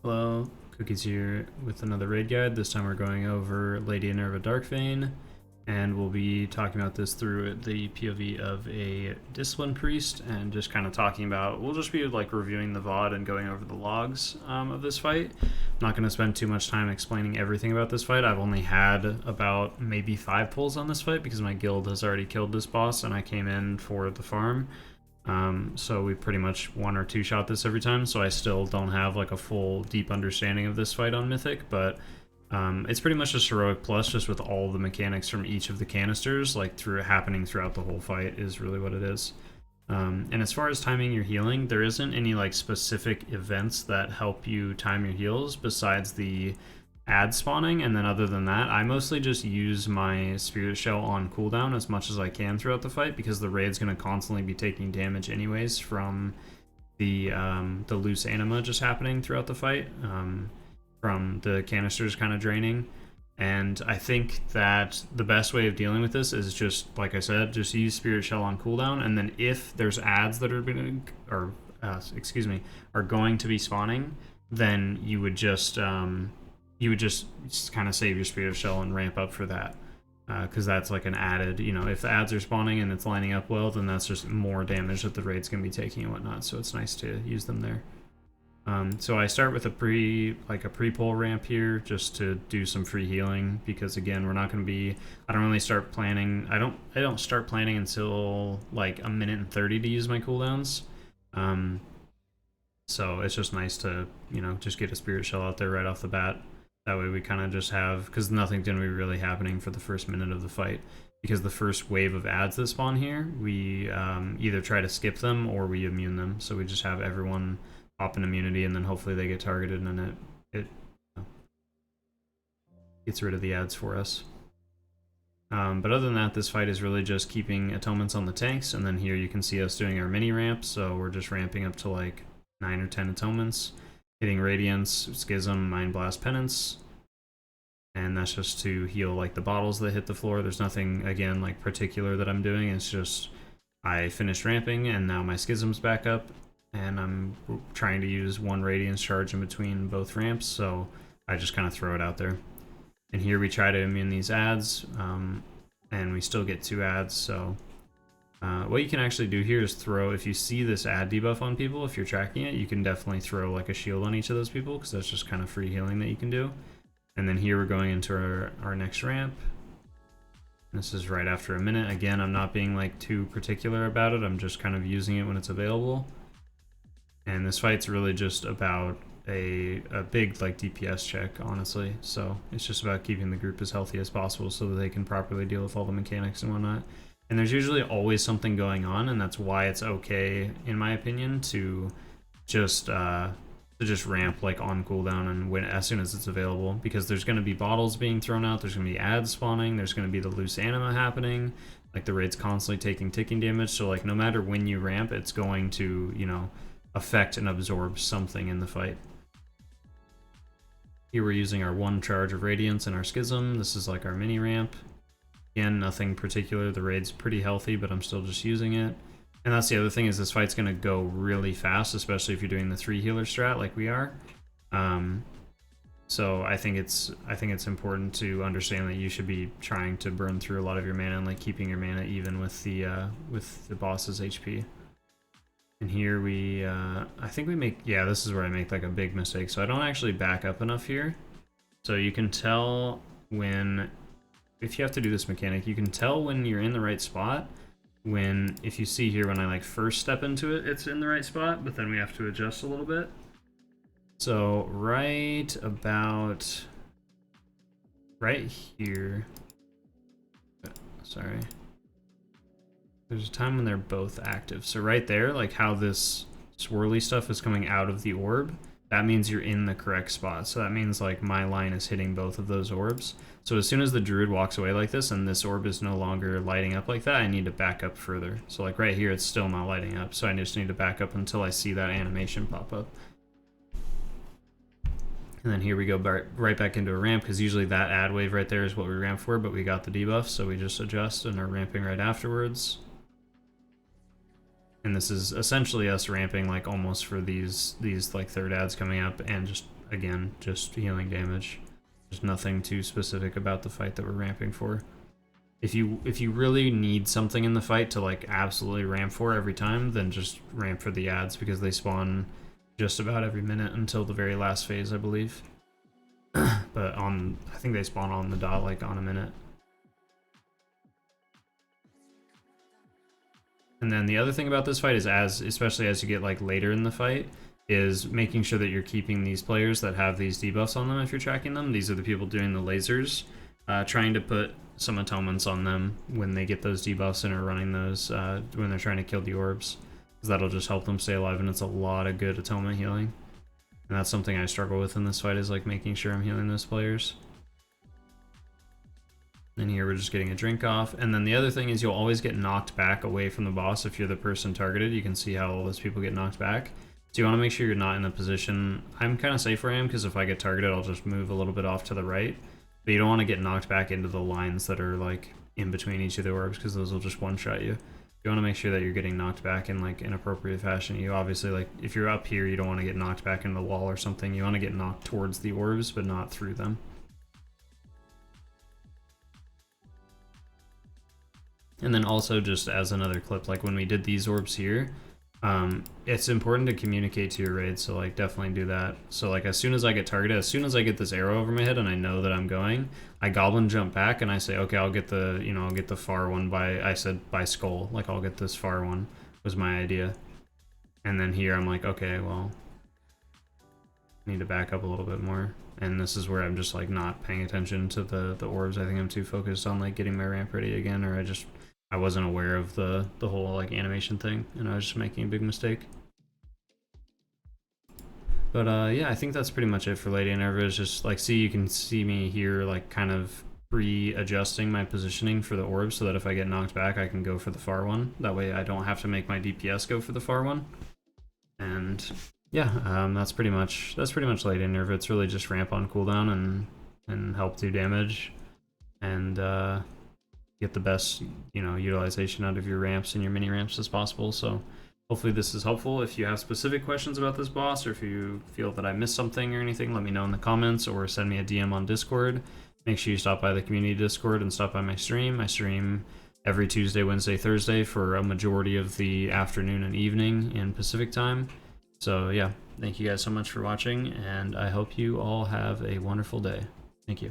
Hello, Cookies here with another raid guide. This time we're going over Lady Inerva Darkvein, and we'll be talking about this through the POV of a Discipline Priest, and just kind of talking about, we'll just be like reviewing the VOD and going over the logs of this fight. I'm not going to spend too much time explaining everything about this fight. I've only had about maybe 5 pulls on this fight because my guild has already killed this boss and I came in for the farm. So we pretty much 1 or 2 shot this every time, so I still don't have like a full deep understanding of this fight on Mythic, but it's pretty much just Heroic Plus, just with all the mechanics from each of the canisters, like happening throughout the whole fight is really what it is. And as far as timing your healing, there isn't any like specific events that help you time your heals besides the ad spawning, and then other than that, I mostly just use my Spirit Shell on cooldown as much as I can throughout the fight, because the raid's going to constantly be taking damage anyways from the loose anima just happening throughout the fight, from the canisters kind of draining. And I think that the best way of dealing with this is just, like I said, just use Spirit Shell on cooldown, and then if there's ads that are going to be spawning, then you would just kind of save your Spirit Shell and ramp up for that, because that's like an added, if the ads are spawning and it's lining up well, then that's just more damage that the raid's going to be taking and whatnot, so it's nice to use them there. So I start with a pre-pull ramp here just to do some free healing, because again, we're not going to be, I don't start planning until like 1:30 to use my cooldowns. So it's just nice to, just get a Spirit Shell out there right off the bat. That way we kind of just have, because nothing's going to be really happening for the first minute of the fight, because the first wave of ads that spawn here, we either try to skip them or we immune them. So we just have everyone pop an immunity, and then hopefully they get targeted, and then it gets rid of the ads for us. But other than that, this fight is really just keeping atonements on the tanks, and then here you can see us doing our mini ramp, so we're just ramping up to like 9 or 10 atonements. Hitting Radiance, Schism, Mind Blast, Penance, and that's just to heal like the bottles that hit the floor. There's nothing, again, like particular that I'm doing. It's just I finished ramping and now my Schism's back up, and I'm trying to use 1 Radiance charge in between both ramps, so I just kind of throw it out there. And here we try to immune these ads, and we still get 2 ads, so what you can actually do here is throw, if you see this ad debuff on people, if you're tracking it, you can definitely throw like a shield on each of those people, because that's just kind of free healing that you can do. And then here we're going into our next ramp. This is right after a minute. Again, I'm not being like too particular about it, I'm just kind of using it when it's available. And this fight's really just about a big like DPS check, honestly. So it's just about keeping the group as healthy as possible so that they can properly deal with all the mechanics and whatnot. And there's usually always something going on, and that's why it's okay, in my opinion, to just ramp like on cooldown and when as soon as it's available, because there's going to be bottles being thrown out, there's going to be ads spawning, there's going to be the loose anima happening, like the raid's constantly taking ticking damage, so like no matter when you ramp, it's going to, affect and absorb something in the fight. Here we're using our 1 charge of Radiance and our Schism. This is like our mini ramp. Again, nothing particular. The raid's pretty healthy, but I'm still just using it. And that's the other thing, is this fight's going to go really fast, especially if you're doing the 3 healer strat like we are. So I think it's important to understand that you should be trying to burn through a lot of your mana and like keeping your mana even with the boss's HP. And here we, I think we make, yeah, this is where I make like a big mistake. So I don't actually back up enough here. So you can tell when, if you have to do this mechanic, you can tell when you're in the right spot. If you see here, when I like first step into it, it's in the right spot, but then we have to adjust a little bit. So right about right here, sorry. There's a time when they're both active. So right there, like how this swirly stuff is coming out of the orb, that means you're in the correct spot. So that means like my line is hitting both of those orbs. So as soon as the Druid walks away like this and this orb is no longer lighting up like that, I need to back up further. So like right here, it's still not lighting up. So I just need to back up until I see that animation pop up. And then here we go right back into a ramp, because usually that ad wave right there is what we ramp for, but we got the debuff, so we just adjust and are ramping right afterwards. And this is essentially us ramping like almost for these like third ads coming up, and just again just healing damage. There's nothing too specific about the fight that we're ramping for. If you really need something in the fight to like absolutely ramp for every time, then just ramp for the ads, because they spawn just about every minute until the very last phase, I believe. But I think they spawn on the dot like on a minute. And then the other thing about this fight is, especially as you get like later in the fight, is making sure that you're keeping these players that have these debuffs on them if you're tracking them. These are the people doing the lasers, trying to put some atonements on them when they get those debuffs and are running those when they're trying to kill the orbs, because that'll just help them stay alive, and it's a lot of good atonement healing. And that's something I struggle with in this fight, is like making sure I'm healing those players. And here we're just getting a drink off. And then the other thing is, you'll always get knocked back away from the boss if you're the person targeted. You can see how all those people get knocked back. So you want to make sure you're not in a position... I'm kind of safe where I am, because if I get targeted, I'll just move a little bit off to the right. But you don't want to get knocked back into the lines that are like in between each of the orbs, because those will just one-shot you. You want to make sure that you're getting knocked back in like an appropriate fashion. You obviously, like, if you're up here, you don't want to get knocked back into the wall or something. You want to get knocked towards the orbs, but not through them. And then also, just as another clip, like when we did these orbs here, it's important to communicate to your raid, so like definitely do that. So like as soon as I get targeted, as soon as I get this arrow over my head and I know that I'm going, I goblin jump back and I say, okay, I'll get the, you know, I'll get the far one by, I said by skull, like I'll get this far one, was my idea. And then here I'm like, okay, well, I need to back up a little bit more. And this is where I'm just like not paying attention to the orbs. I think I'm too focused on like getting my ramp ready again, or I wasn't aware of the whole like animation thing, and I was just making a big mistake. But yeah, I think that's pretty much it for Lady Inerva. Is just like, you can see me here like kind of pre-adjusting my positioning for the orbs, so that if I get knocked back, I can go for the far one. That way I don't have to make my DPS go for the far one. And yeah, that's pretty much Lady Inerva. It's really just ramp on cooldown and help do damage, and get the best, you know, utilization out of your ramps and your mini ramps as possible. So hopefully this is helpful. If you have specific questions about this boss, or if you feel that I missed something or anything, let me know in the comments, or send me a DM on Discord. Make sure you stop by the community Discord and stop by my stream. I stream every Tuesday, Wednesday, Thursday for a majority of the afternoon and evening in Pacific time. So yeah, thank you guys so much for watching, and I hope you all have a wonderful day. Thank you.